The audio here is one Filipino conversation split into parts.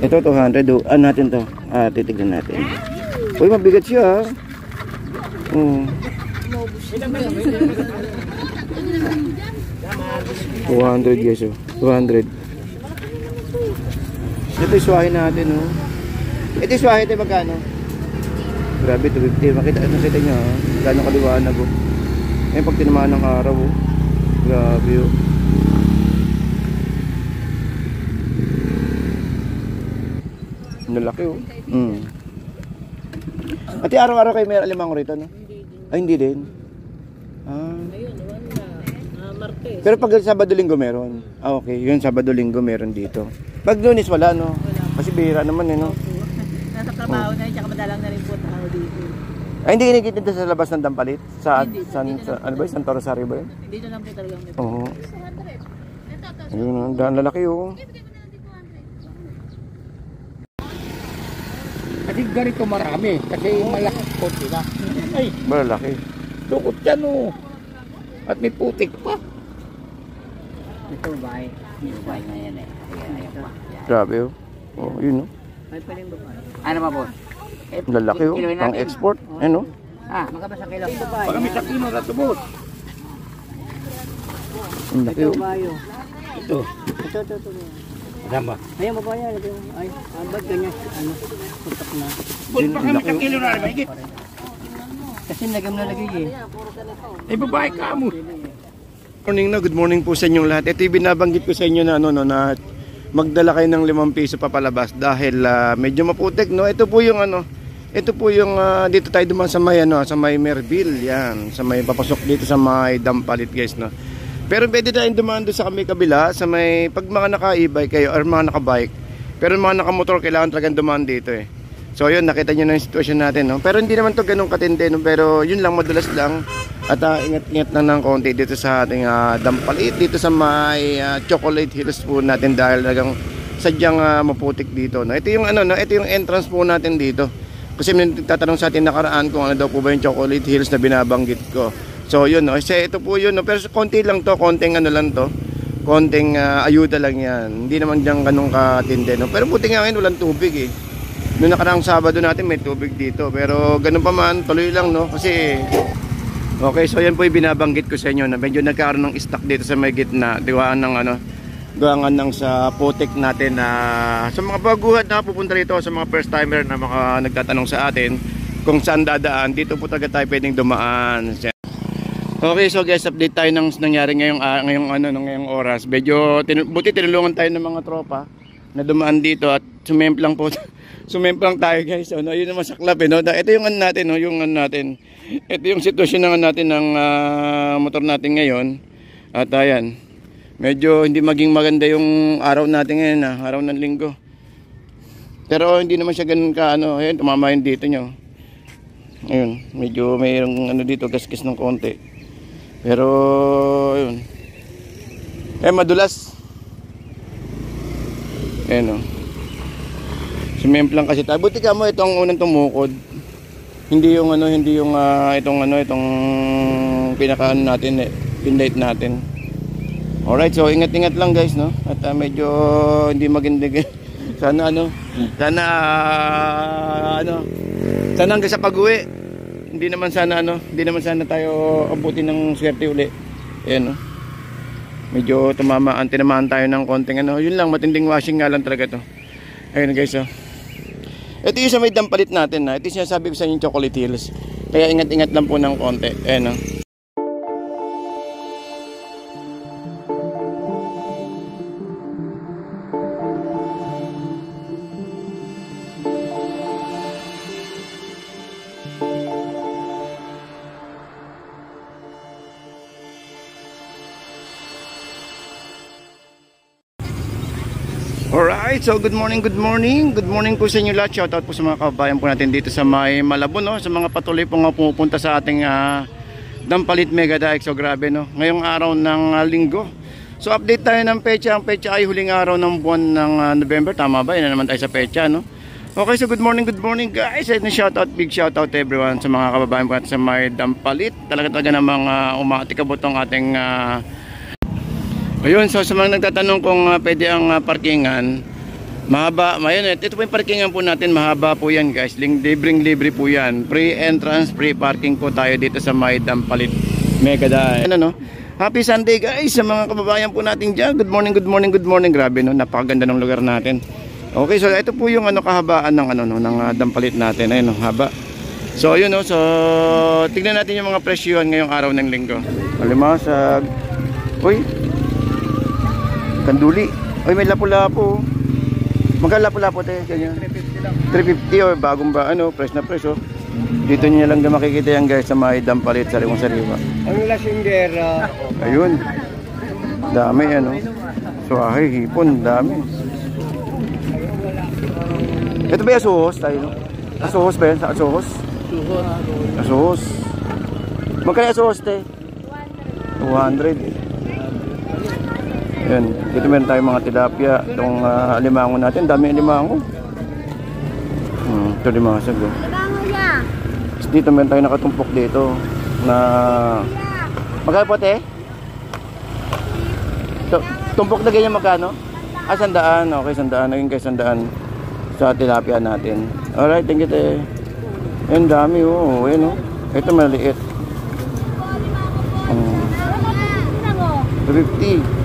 Ito 200. Ano natin to? Titignan natin. Uy, mabigat siya. Oh. 200 guys, oh. 200. Ito iswahin natin, oh. Ito iswahin tayo magkano? Grabe, 250. Makita nyo, oh. Gano'ng kaliwanag, oh. Eh, pag tinamaan ng araw, oh. Grabe, oh. Nalaki, oh. Ati araw-araw kayo may alimango rito, no? Ay, hindi din. Martes. Pero pag Sabado-Linggo meron. Okay. Yun, Sabado-Linggo meron dito. Pag Lunes wala, no? Kasi bihira naman, eh, no? Nasa trabaho na rin, tsaka madalang na rin po tao dito. Ay, hindi kinikita sa labas ng Dampalit? Ano ba yun? Santo Rosario ba yun? Dito lang po talagang may Oo. Ayun, ang lalaki, oh. Kasi ganito marami. Kasi malaki po sila. Ay, Malalaki. dukot yan, oh. At may putik pa. Ito bahay. Ito bahay na yan eh. Ayan pa. Grabe, oh. Oh, yun, oh. May paling babae. Ano ba po? Lalaki, oh. Pang export. Ayun, oh. Magkabasa kilo. Baka may sakino na tubot. Ang laki, oh. Bayo. Ito. Ito. Alam ba? Ayun babae. Ay, ba't ganyan? Ano? Putak na. Baka may sakino na rin. Mahigit. Kasi nagam na lagi eh. Ay, babae ka mo. Good morning po sa inyong lahat. Ito yung binabanggit ko sa inyo na na magdala kayo ng 5 piso papalabas dahil medyo maputik, no. Ito po yung dito tayo dumaan sa may sa may Merville, yan, sa may papasok dito sa may Dampalit, guys, no. Pero pwede tayong dumaan doon sa kami kabila sa may pag mga naka-e-bike kayo or mga naka-bike. Pero mga naka-motor kailangan talagang dumaan dito, eh. So yun, nakita nyo na yung sitwasyon natin, no? Pero hindi naman to ganun katindi, no? Pero yun lang, madulas lang. At ingat-ingat lang ng konti dito sa ating Dampalit, dito sa may Chocolate Hills po natin dahil talagang sadyang maputik dito, no? Ito yung ito yung entrance po natin dito. Kasi may nagtatanong sa atin nakaraan kung ano daw po ba yung Chocolate Hills na binabanggit ko. So yun, no? Kasi ito po yun, no? Pero konti lang to, konting lang to. Konting ayuda lang yan. Hindi naman dyan ganun katindi, no? Pero buti nga ngayon walang tubig, eh. Noong nakaraang Sabado natin may tubig dito, pero ganun pa man, tuloy lang, no? Kasi okay, so yan po yung binabanggit ko sa inyo na medyo nagkaroon ng stock dito sa may gitna, diwaan ng gawangan ng sa putik natin na sa mga baguhan na pupunta rito, sa mga first timer na mga nagtatanong sa atin kung saan dadaan, dito po talaga tayo pwedeng dumaan. Okay, so guys, update tayo ng nangyari ngayong oras. Medyo buti tinulungan tayo ng mga tropa na dumaan dito at sumemplang tayo, guys. So, yun naman saklap, eh, no? Ito yung natin, no? Ito yung sitwasyon natin ng motor natin ngayon. At ayan, medyo hindi maging maganda yung araw natin ngayon, araw ng linggo. Pero hindi naman siya ganun ka, ayun, tumama yun dito nyo. Ayun, medyo mayroong dito, gaskis ng konti. Pero, ayun. Madulas. Ayun, no? Sumemplang kasi tayo. Buti ka mo itong unang tumukod. Hindi yung itong pinakaano natin, pinlight natin. Alright, so ingat-ingat lang, guys, no? At medyo hindi maganda. Sana hanggang sa pag-uwi. Hindi naman sana tayo abutin ng swerte uli. Ayan, no? Medyo tinamaan tayo ng konting yun lang, matinding washing nga lang talaga to. Ayun, guys, oh. Ito yung sa may Dampalit natin, Ito yung sinasabi ko sa inyo, Chocolate Hills. Kaya ingat-ingat lang po ng konti. Ayan, Alright, so good morning po sa inyo lahat. Shoutout po sa mga kabayan po natin dito sa may Malabon, no? Sa mga patuloy po nga pumupunta sa ating Dampalit Mega Dike. So grabe, no? Ngayong araw ng linggo. So update tayo ng petsa. Ang petsa ay huling araw ng buwan ng November. Tama ba? Yan na naman tayo sa petsa, no? Okay, so good morning guys. And big shoutout everyone sa mga kababayan po natin sa may Dampalit. Talaga namang umatikabot ang ating ayun, so sa mga nagtatanong kung pwede ang parkingan, Mahaba, mayroon. Ito po yung parkingan po natin, mahaba po yan guys. Libreng-libre po yan. Free entrance, free parking po tayo dito sa May Dampalit Mega Dahil. Ano, no? Happy Sunday guys sa mga kababayan po natin dyan. Good morning, good morning, good morning. Grabe no, napakaganda ng lugar natin. Okay, so ito po yung kahabaan ng ng Dampalit natin. Ayun, no, haba. So yun no, so tignan natin yung mga presyon ngayong araw ng linggo. Malimasag. Uy. Kanduli. Uy, may lapu-lapu. Magkano lapu-lapu tayo? 350 lang. 350 o bagong fresh na fresh oh. Dito niyo lang makikita yan guys sa May Dampalit, sariwang-sariwa. Ang lasinggera. Ayun. Dami So hipon, dami. Ito ba yung asuhos tayo no? Asuhos ba yan? Sa asuhos? Asuhos. Magkano asuhos tayo? 200. Ayan, dito meron tayong mga tilapia. Itong alimango natin, dami alimango. Ito limasag oh. Dito meron tayong nakatumpok dito na magkano po te? Tumpok na ganyan magkano? 100. Okay, 100. Naging kay 100 sa tilapia natin. Alright, thank you te. Ayan, dami oh. Ayan oh. Ito maliit. 50.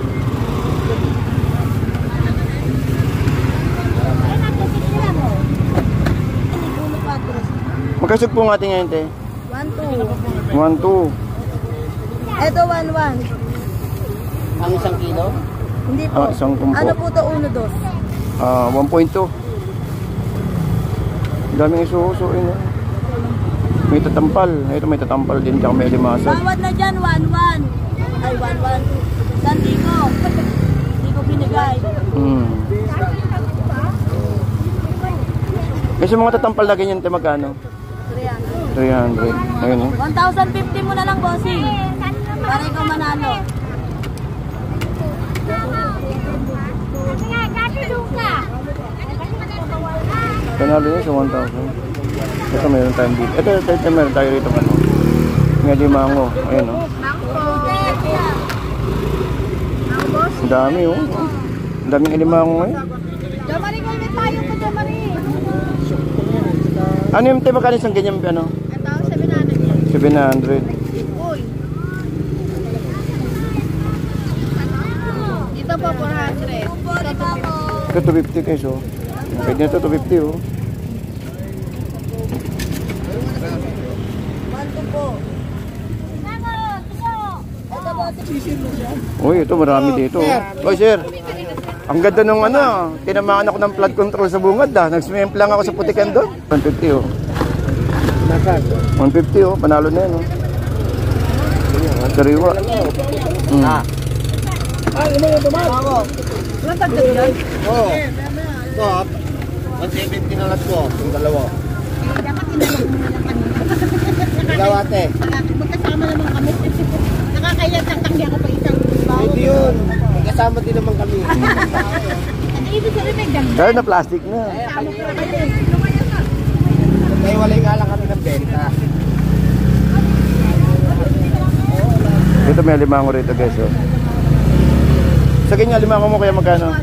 Magkasog po natin ngayon, te? 1-2. 1-2. Ito 1-1. Ang 1 kilo? Hindi po. Isang tumpok. Ano po ito? 1-2. 1.2. Daming isuso, May tatampal. Ito may tatampal din, tsaka may limasag. Bawat na dyan, 1-1. Ay, 1-1. Sandi ko. Hindi ko binigay. Kasi mga tatampal na ganyan, te, magkano? 300. Ayun, 1,050 mo na lang, bossing. Para ikaw manalo. Panalo niya sa 1,000. Ito meron tayong dito. Ito meron tayo rito Nga limango. Ayun oh. Ang dami oh. Ang daming limango ngayon. Jamari, ulit tayo po, Jamari. Ano yung tema kanis ng ganyan Ito, 700. 700. Uy. Ito po, 400. Ito 250 guys oh. Pwede na ito 250 oh. 1-2 po. Ito po, Uy, ito marami dito. Uy, sir. Ang ganda nung tinamaan ako ng flood control sa bungad Nag-swim lang ako sa putikan doon. 150 oh. 150 oh, panalo na yan oh. Sariwa. Walang tagdag yan? Oo. Stop. 170 na lang ko. Yung dalawa. Dapat inalok mo na lang kami. Dalawa ate. Magkasama naman kami. Nakakaya tangtanggi ako pa isang bawo. Hindi yun. Kasama din naman kami. Ano ibig sabihin may ganda? Kaya na plastic na. Tama ko na kayo. Kaya walay nga lang kami ng benta. Ito may limango rito guys oh. Sa ganyan limango mo kaya magkano?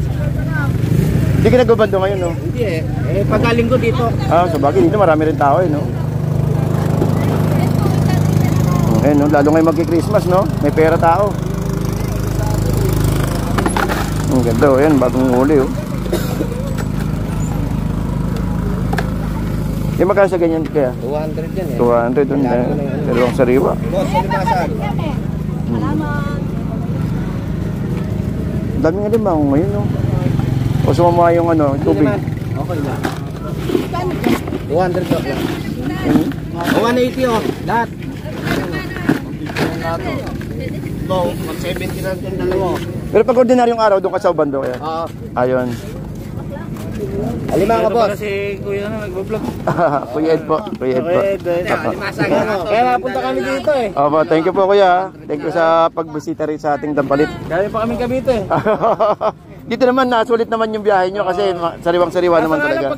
Hindi ka nagbabando ngayon no? Hindi pagaling ko dito. Sa bagay dito marami rin tao no? No? Lalo ngayon magki-Christmas no? May pera tao. Ang ganda oh, yan bagong huli oh. Yung magkano sa ganyan kaya? 200 yan 200 dun dalawang sariwa. Boss, limasag. Daming alimango ngayon no? O sumama yung tubig. Okay na. 200 lang. 180 oh, lahat. Ito, 170 lang yung dalawa. Pero pag ordinaryong araw doon ka sa bando kaya? Oo. Ayun. Alima ka boss. Si Kuya nagbo-vlog. Kuya Ed po. Kuya Ed po. Kaya napunta kami dito Opo, thank you po kuya. Thank you sa pagbisita rin sa ating Dampalit. Kaya pa kami Cavite Dito naman nasulit naman yung biyahe nyo kasi sariwang-sariwa naman talaga.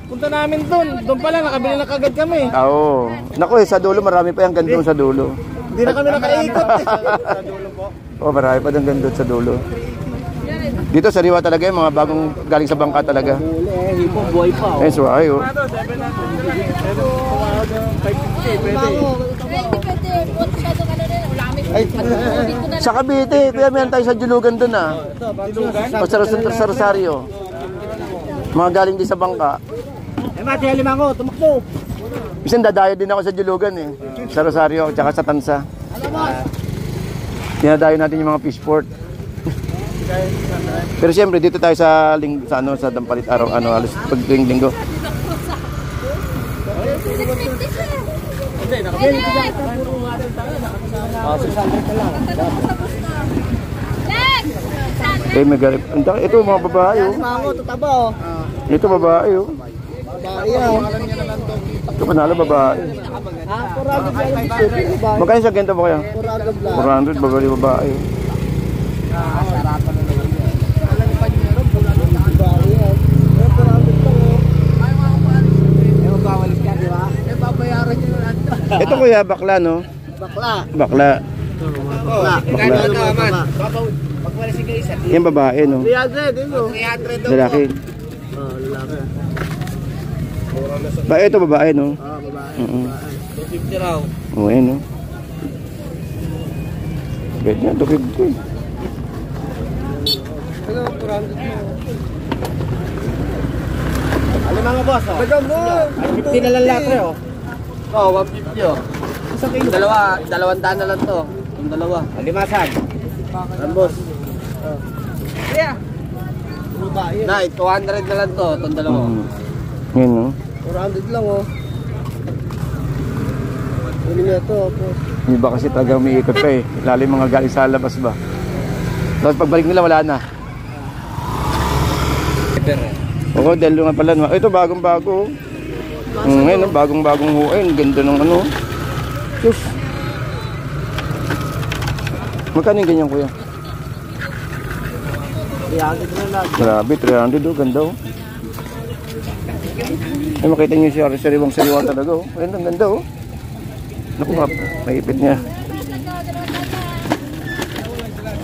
Punta namin doon pala nakabili na kagad kami. Oo. Naku sa dulo marami pa yung gandun sa dulo. Hindi na kami nakaikot sa dulo po. Marami pa yung gandun sa dulo. Dito sariwa talaga yung mga bagong galing sa bangka talaga. Huli eh, hipong buhay pa. Eh, so ay oh. Sa Cavite, kuya meron tayo sa Julugan doon ah. O sa Rosario. Mga galing din sa bangka. Eh, mati, lima ko, tumakbo. Minsan dadayo din ako sa Julugan eh. Sa Rosario, tsaka sa Tansa. Dinadayo natin yung mga fishport. Pero siyempre dito tayo sa sa Dampalit araw halos pag linggo. Eh magalip. Ito mga babae oh. Lima ko, tutaba oh. Ito babae oh. Babae oh. Ito panalo babae. Ah, 400 lang yung babae. Magkano sa gento ba kaya? 400 lang. 400 babae. Ito kuya bakla no? Bakla. Bakla. Bakla. Yan babae no? 300 din oh. 300 Lalaki. Oh, lalaki. Ba ito babae no? Ah, babae. 250 raw. Oh, ayan no? Bet niya, 250. Ano, 400 mo. Alam mga boss oh. Bagam mo. 50 na lang lahat oh. Oh, 150 oh. Dalawang daan na lang to. Yung dalawa. Alimasan. Rambos. Yeah. Babae. Nay, 200 na lang to. Itong dalawa. Yan no? 400 lang oh. Ano niya to, boss? Yung iba kasi talaga umiikot pa eh. Lalo yung mga galing sa labas ba. Tapos pagbalik nila wala na. Oo, dahil nga pala. Ito bagong-bago. Ngayon, bagong-bagong huwain. Ganda ng ano. Sus. Magkano yung ganyan kuya? 300 na lang. Grabe, 300 oh. Ganda oh. Ay, makita nyo siya. Sariwang-sariwa talaga oh. Ayun, ang ganda oh. Naku, maipit niya.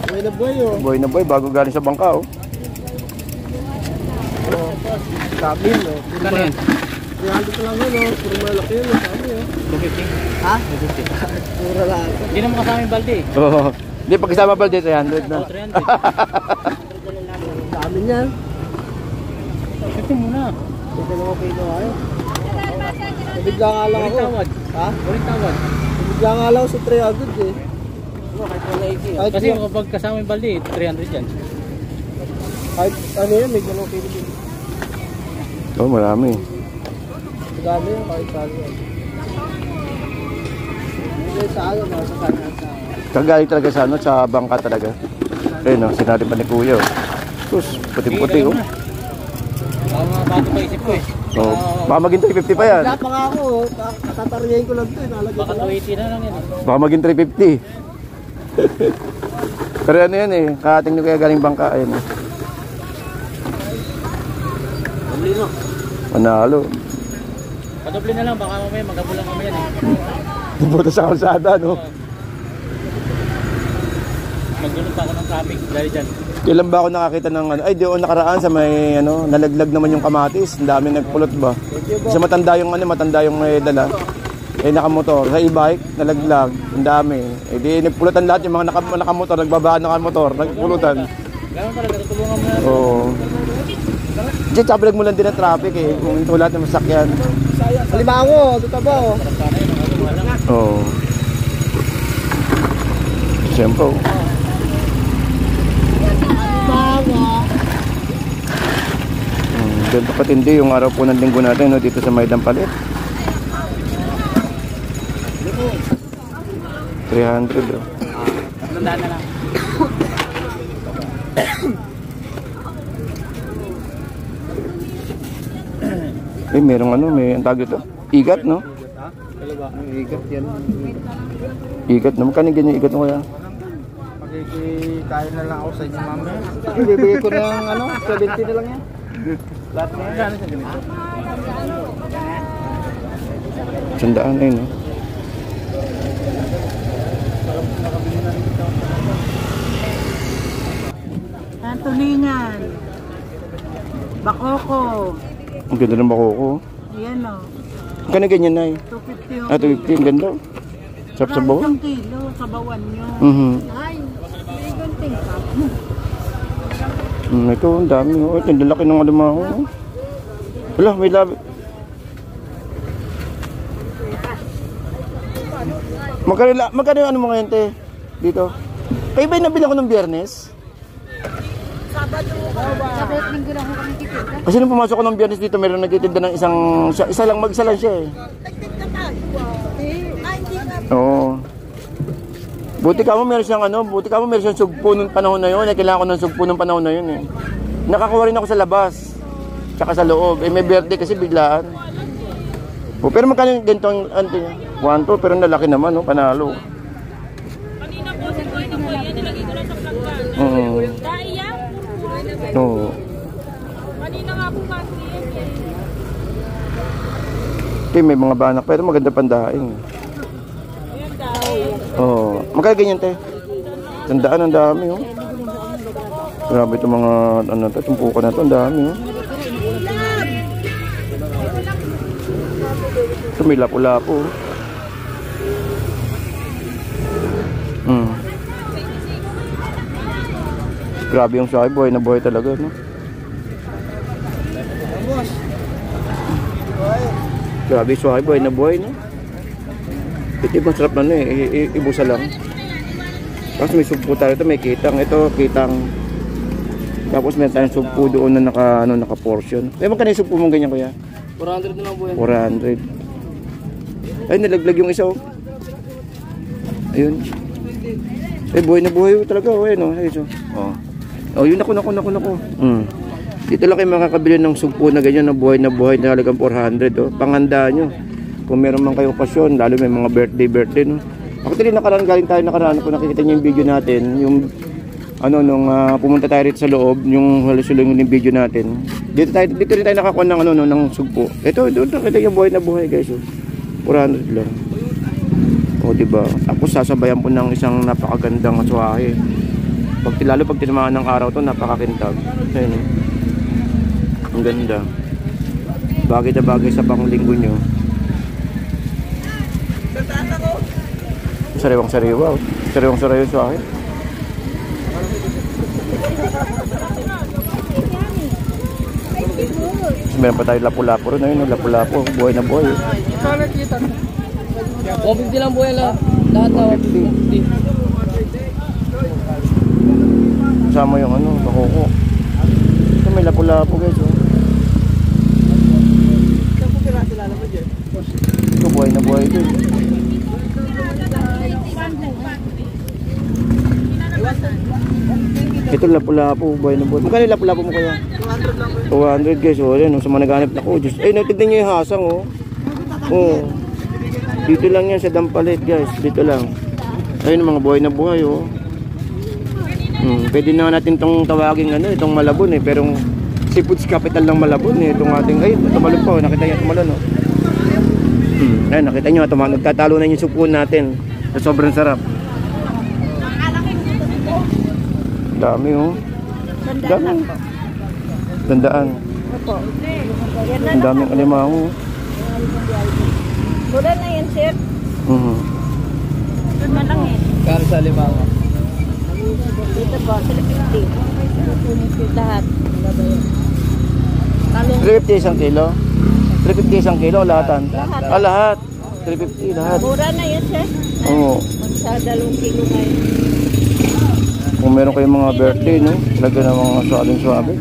Buhay na buhay oh. Boy na boy, bago galing sa bangka oh. Kabin oh. Kano yan? 300 lang yun oh. Puro malaki yun oh. Sabi oh. 250? Ha? 250. Pura lang. Hindi naman kasama yung balde eh. Oo. Hindi, pag kasama ba dito, 300 na. Oh, 300. Dami niyan. 50 muna. Ito naman kilo kayo. Nabigla nga lang Ulit ako. tawad. Ha? Ulit tawad. Nabigla nga lang ako sa 300 eh. Kahit wala iki. Kahit Kasi yun. kapag kasama yung balde, 300 yan. Kahit ano yun, may dalawang kilo din. Oo, marami. Dami yun, kahit saan yun. Hindi sa ano, nasa sana sa... Kagaling talaga sa ano, sa bangka talaga. Ayun oh, sinabi pa ni Kuya oh. Sus, puti-puti oh. Baka mga bato pa isip ko eh. Oh, baka maging 350 pa yan. Wala pa nga ako, tataryahin ko lang ito, nalagay Baka ko lang. 280 na lang yan eh. Baka maging 350. Pero ano yan eh, kaating nyo kaya galing bangka. Ayun oh. Pablino. Manalo. Padoble na lang, baka mamaya magabulang kami yan eh. Pupunta sa kalsada no. Magdunod pa ako ng traffic dahil dyan. Kailan ba ako nakakita ng ano? Ay, di ako nakaraan sa may ano, nalaglag naman yung kamatis. Ang dami nagpulot ba? Kasi matanda yung ano, matanda yung may dala. Eh nakamotor, sa e-bike, nalaglag. Ang dami. Eh di nagpulutan lahat yung mga nakamotor, nagbabaan nakamotor, nagpulutan. Ganoon talaga, tutulungan mo na. Oo. Diyan, sabilag mo lang din ang traffic eh. Kung ito lahat ng masakyan. Alimango, ito ba oh. Sana yun, wala lang. Oo. Siyempre. oh. Ganito patindi yung araw po ng linggo natin no, dito sa May Dampalit. 300 oh. Tandaan na lang. Eh, merong ano, may ang tawag ito. Igat, no? Ikat yan. Igat, no? Magkano ganyan igat mo kaya? Makikikain na lang ako sa inyo mamaya. Ibibigay ko ng ano, 70 na lang yan. Lahat na yan. Gano'n sa ganito? Sandaan na yun, no? Yan, tulingan. Bakoko. Ang ganda ng bakoko. Yan o. Kano ganyan, Nay? 250 yung Ah, 250. Ang ganda. Sarap sa bawa. Isang kilo, sabawan nyo. Ay, may gunting pa. Ito, ang dami. Oh. Ito, ang laki ng alimango. Oh. Wala, may labi. Magkano yung ano mo ngayon, te? Dito. Kayo ba yung nabili ko ng Biyernes? Sabay linggo lang ako kami titinda. Kasi nung pumasok ko ng Biyernes dito, meron nagtitinda ng isa lang siya eh. Ay, hindi ka. Oo. Buti ka mo meron siyang sugpo nung panahon na yun. Kailangan ko ng sugpo nung panahon na yun eh. Nakakuha rin ako sa labas. Tsaka sa loob. Eh may birthday kasi biglaan. Oh, pero magkano yung ganitong ano niya? 1-2 pero nalaki naman, no? Panalo. Kanina po, si Kuya na po, yan nilagay ko lang sa vlog ka. Oo. Daiya? Oo. Kanina nga po kasi yan eh. Okay, may mga banak pero maganda pandaing. Ayan daw. Oo. Magkano ganyan, te? Tandaan, ang dami, oh. Grabe itong mga, ano to, tumpukan na to, ang dami, oh. Ito may lapu-lapu. Grabe yung sabi, buhay na buhay talaga, no? Grabe yung sabi, buhay na buhay, no? Ito yung masarap na, no, eh. Ibusa lang. Tapos may sugpo tayo ito, may kitang. Ito, kitang. Tapos meron tayong sugpo doon na naka-portion. Eh, magkano yung sugpo mong ganyan, kuya? 400 na lang po yan. 400. Ay, nalaglag yung isa, oh. Ayun. Eh, buhay na buhay talaga, oh. Ayun, oh. Ayun, oh. Oh, yun ako. Dito lang kayo makakabili ng sugpo na ganyan, na buhay, na halagang 400, oh. Panghanda nyo. Kung meron man kayong okasyon, lalo may mga birthday, no. Actually, galing tayo nakaraan, kung nakikita nyo yung video natin, yung, nung pumunta tayo rito sa loob, yung halusulong yung video natin. Dito rin tayo nakakuha ng, ng sugpo. Ito, doon nakita yung buhay na buhay, guys, oh. 400 lang. O, diba? Tapos sasabayan po ng isang napakagandang aswahe. Lalo pag tinamaan ng araw to, napakakintab. Ayun. Ang ganda. Bagay na bagay sa panglinggo nyo. Sariwang-sariwa. Sariwang-sariwa yung aswahe. Meron pa tayo lapu-lapu rin. Ayun, lapu-lapu. Buhay na buhay. 150 lang po yan lahat na 150. Kasama yung bakoko. Ito may lapu-lapu, guys, oh. Ito buhay na buhay din. Ito lapu-lapu, buhay na buhay. Magkano yung lapu-lapu mo kaya? 200 guys, oh. Yan, sa mga naghanap na ko. Ay, natignan nyo yung hasang, oh. Oh. Dito lang yan sa Dampalit, guys. Dito lang. Ayun, mga buhay na buhay, oh. Pwede na natin itong tawagin, itong Malabon, eh. Pero seafoods capital ng Malabon, eh. Itong ating, ay, tumalon po. Nakita nyo, tumalon, oh. Ayun, nakita nyo, nagtatalo na yung supon natin. Sobrang sarap. Dami, oh. Dami. Tandaan. Ang daming alimango. Mura na yan, sir. Doon na lang eh. Karo sa limango. Dito po, 350. Lahat. 350 isang kilo? 350 isang kilo, lahatan? Ah, lahat. 350 lahat. Mura na yan, sir. Oo. Sa 2 kilo ngayon. Kung meron kayong mga birthday, no? Talaga ng mga suabing-suabe.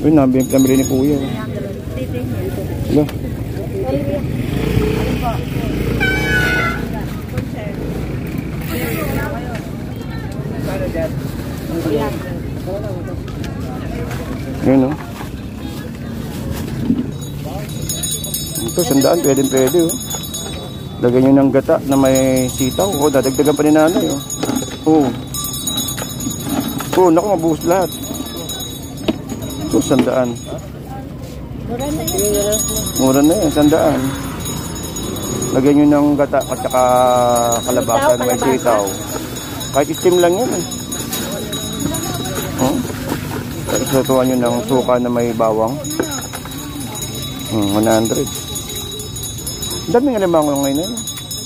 Uy, nabili ni Kuya. Hello. Yun, no? Ito, 100, pwede, oh. Lagyan nyo ng gata na may sitaw. O, dadagdagan pa ni nanay, oh. Oo. Oo, naku, mabuhos lahat. So, 100. Mura na yan, 100. Lagyan nyo ng gata at saka kalabasan na may sitaw. Kahit steam lang yan, eh. Oh. Tapos lutuan nyo ng suka na may bawang. 100. Dami nga limango ngayon.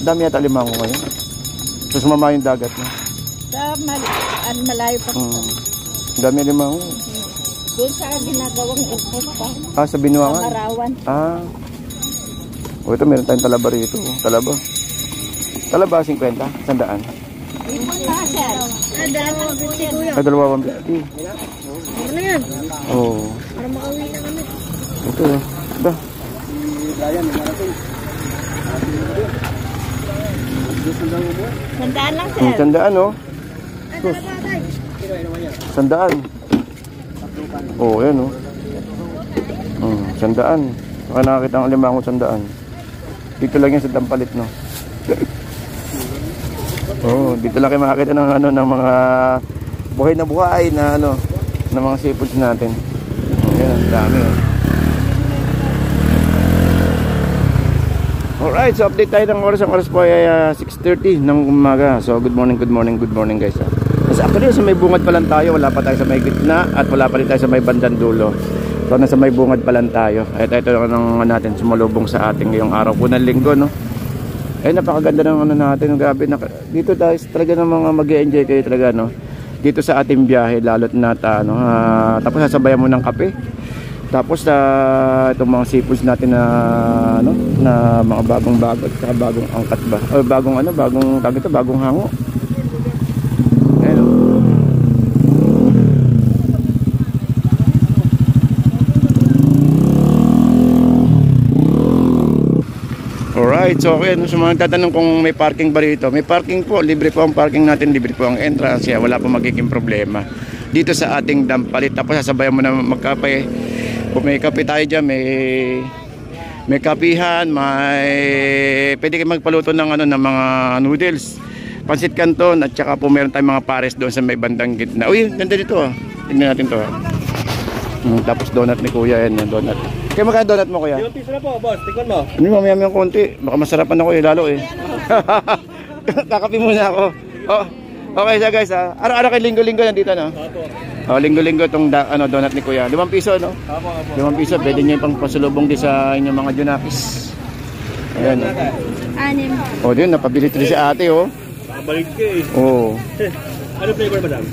Dami yata limango ngayon. Tapos sumama yung dagat na. Malayo pa. Dami limango. Doon sa ginagawang airport pa. Sa Binuangan? Marawan. O ito meron tayong talaba rito. Talaba. Talaba 50, 100. Ay, 250. Ano yan? Oo. Para makauwi na kami. Ito. Da. Sandaan lang, sir. 100 oh. Sus. 100. Oo, yan oh. 100. Saka nakakita ang limango 100. Dito lang yan sa Dampalit, no? Oh, dito lang kayo makakita ng ano ng mga buhay na ano ng mga seafoods natin. Ayan, ang dami oh. Alright, so update tayo ng oras. Ang oras po ay 6:30 ng umaga. So good morning guys. Kasi actually sa may bungad pa lang tayo, wala pa tayo sa may gitna at wala pa rin tayo sa may bandang dulo. So nasa may bungad pa lang tayo. Ito ng natin sumalubong sa ating ngayong araw po ng linggo, no? Ay, napakaganda ng ano natin, grabe. Dito tayo talaga ng mga mag-e-enjoy kayo talaga, no? Dito sa ating biyahe, lalo't na tapos sasabayan mo ng kape. Tapos itong mga seafoods natin na ano, na mga bagong bagot, saka bagong angkat ba? O bagong hango. Ayun. Alright, so okay, sa mga tatanong kung may parking ba rito, may parking po, libre po ang parking natin, libre po ang entrance, kaya wala po magiging problema dito sa ating Dampalit. Tapos sasabayan mo na magkape, kung may kape tayo dyan, may kapihan, pwede kayo magpaluto ng ano, ng mga noodles, pansit canton, at saka po meron tayong mga pares doon sa may bandang gitna. Uy, ganda dito ah, tignan natin to ah. Tapos donut ni kuya, yan, donut. Kaya magkano donut mo, kuya? 5 piso na po, boss. Tingnan mo. Ano, mamaya yung konti. Baka masarapan ako lalo eh. Kakapi muna ako. Oh, okay siya guys ha. Araw-araw kay linggo-linggo nandito, no? Opo. Linggo-linggo itong donut ni kuya. 5 piso, no? Opo. 5 piso. Pwede nyo yung pang pasulubong din sa inyong mga junakis. Ayan. Anim. O, din. Napabilit rin si ate, oh. Balik ka eh. Oo. Ano flavor, madam?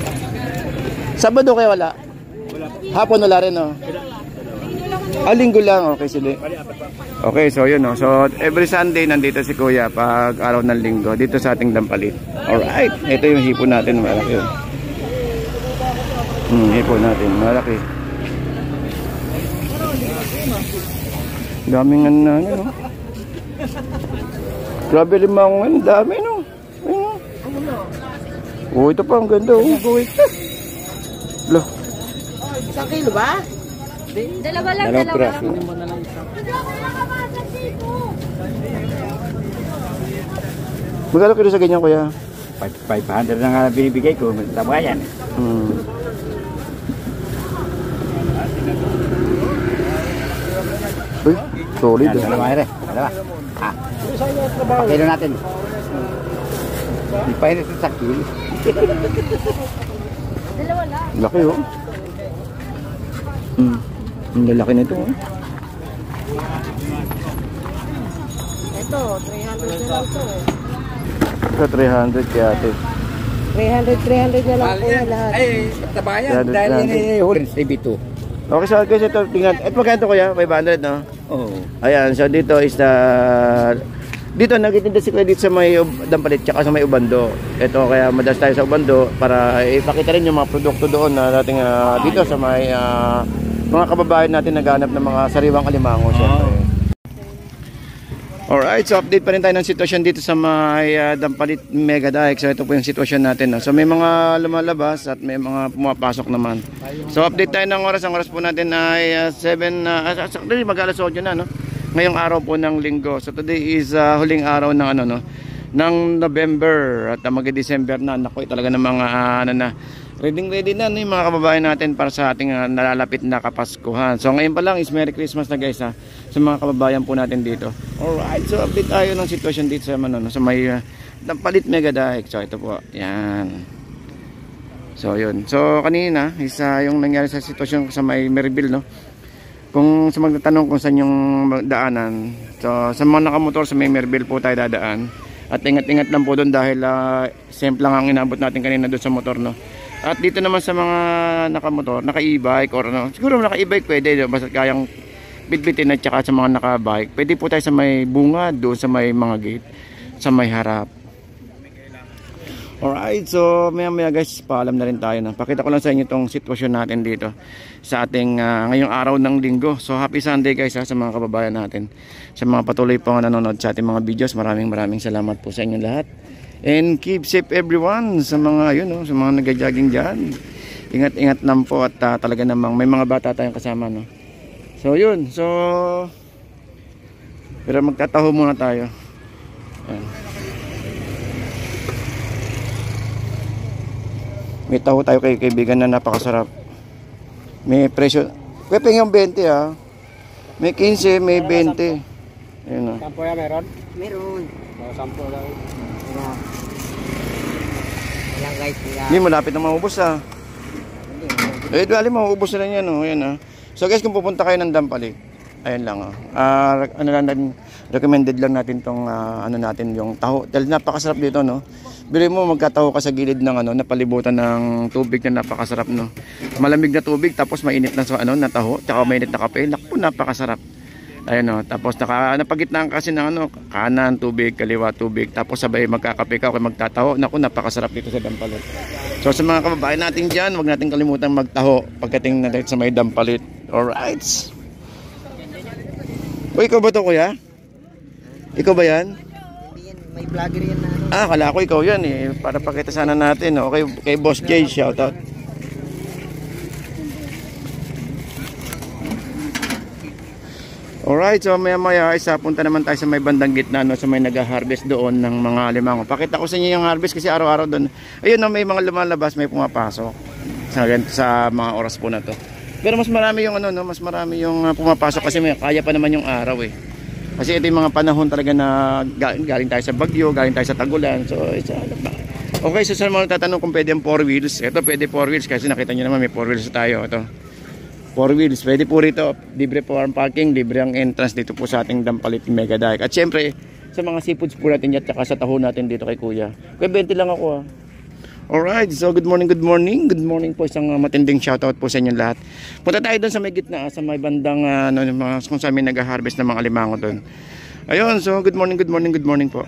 Sabado kaya wala? Hapon wala rin, no? Linggo lang. Okay, sige. Okay, so yun, no? So, every Sunday nandito si kuya pag araw ng linggo dito sa ating Dampalit. Alright. Ito yung hipon natin. Malaki yun. Hipon natin. Malaki. Daming ano, no? Grabe limang ano. Dami, no? Ayun, no? Oh, ito pa. Ang ganda, oh. Loh. 1 kilo ba? Dalawa lang. Magkano kilo sa ganyan, kuya? 500 na nga binibigay ko. Tama yan. Uy, solid. Dalawa ere. Dalawa. Pakilo natin. Ipainit sa kilo. Dalawa lang. Laki, oh. Ang lalaki nito, oh. Ito, 300 na lang to. Sa 300 kaya ate. 300 na lang po yan lahat. Ay, tabayan. Dahil yan ay huli sa CB2. Okay, so guys, ito, tingnan. At magkano ito, kuya? 500, no? Oo. Ayan, so dito is dito nagtitinda si kuya dito sa may Dampalit tsaka sa may Ubando. Ito, kaya madalas tayo sa Ubando para ipakita rin yung mga produkto doon na dating dito sa may mga kababayan natin naghanap ng mga sariwang alimango. Alright, so update pa rin tayo ng sitwasyon dito sa may Dampalit Mega Dike. So ito po yung sitwasyon natin, no? So may mga lumalabas at may mga pumapasok naman. So update tayo ng oras. Ang oras po natin ay 7, actually mag-alas 8 na, no? Ngayong araw po ng linggo. So today is huling araw ng ano, no? Ng November at mag-December na. Naku, talaga ng mga ready na yung mga kababayan natin para sa ating nalalapit na Kapaskuhan. So ngayon pa lang is Merry Christmas na guys, ha, sa mga kababayan po natin dito. Alright, so update tayo ng sitwasyon dito sa may Dampalit Mega Dike. So ito po, yan. So yun. So kanina isa yung nangyari sa sitwasyon sa may Merville, no. Kung sa magtatanong kung saan yung daanan. So sa mga nakamotor sa may Merville po tayo dadaan. At ingat-ingat lang po doon dahil simple lang ang inabot natin kanina doon sa motor, no. At dito naman sa mga nakamotor, naka-e-bike or ano, siguro naka-e-bike pwede, basta kayang bitbitin at saka sa mga naka-bike. Pwede po tayo sa may bungad doon sa may mga gate, sa may harap. Alright, so maya guys, paalam na rin tayo na. Pakita ko lang sa inyo itong sitwasyon natin dito sa ating ngayong araw ng linggo. So happy Sunday guys, sa mga kababayan natin, sa mga patuloy pong nanonood sa ating mga videos. Maraming salamat po sa inyo lahat. And keep safe everyone sa mga yun, no, sa mga nagja-jogging diyan. Ingat-ingat lang po at talaga namang may mga bata tayong kasama, no. So yun, so pero magtataho muna tayo. Ayan. May taho tayo kay kaibigan na napakasarap. May presyo. Pwede yung 20 ah. May 15, may 20. Ayun oh. Sampo yan meron? Meron. Sampo lang. Ilang guys, Hindi, malapit na maubos ah. Eh, dali maubos na rin yan oh. Ayan ah. So guys, kung pupunta kayo ng Dampalik, ayan lang oh. Ano lang natin, recommended lang natin tong ano natin yung taho. Dahil napakasarap dito, no. Bili mo magkataho ka sa gilid ng ano, napalibutan ng tubig na napakasarap, no. Malamig na tubig tapos mainit na ano, na taho, tsaka mainit na kape. Naku, napakasarap. Ayun no, tapos napagitnaan kasi ng ano, kanan tubig, kaliwa tubig, tapos sabay magkakape ka o magtataho. Naku, napakasarap dito sa Dampalik. So sa mga kababayan natin diyan, wag nating kalimutan magtaho pagdating natin sa may Dampalik. Alright. O ikaw ba to, kuya? Ikaw ba yan? may vlogger yan na ano. Kala ko ikaw yan eh. Para pakita sana natin. No? Kay Boss Jay, shoutout. Alright, so maya isa punta naman tayo sa may bandang gitna, no, sa may nag-harvest doon ng mga limango. Pakita ko sa inyo yung harvest kasi araw-araw doon. Ayun, no, may mga lumalabas, may pumapasok sa mga oras po na to. Pero mas marami yung ano, no, mas marami yung pumapasok kasi may kaya pa naman yung araw eh. Kasi ito yung mga panahon talaga na galing tayo sa bagyo, galing tayo sa tagulan. So, okay, so sa mga tatanong kung pwede ang 4 wheels. Ito pwede 4 wheels kasi nakita nyo naman may 4 wheels tayo. Ito. 4 wheels, pwede po rito, libre po ang parking, libre ang entrance dito po sa ating Dampalit Mega Dike. At syempre, sa mga seafoods po natin at saka sa taho natin dito kay Kuya. Kuya, 20 lang ako ah. Alright, so good morning po, isang matinding shoutout po sa inyo lahat. Punta tayo doon sa may gitna, sa may bandang kung saan may nag-harvest ng mga alimango doon. Ayun, so good morning po.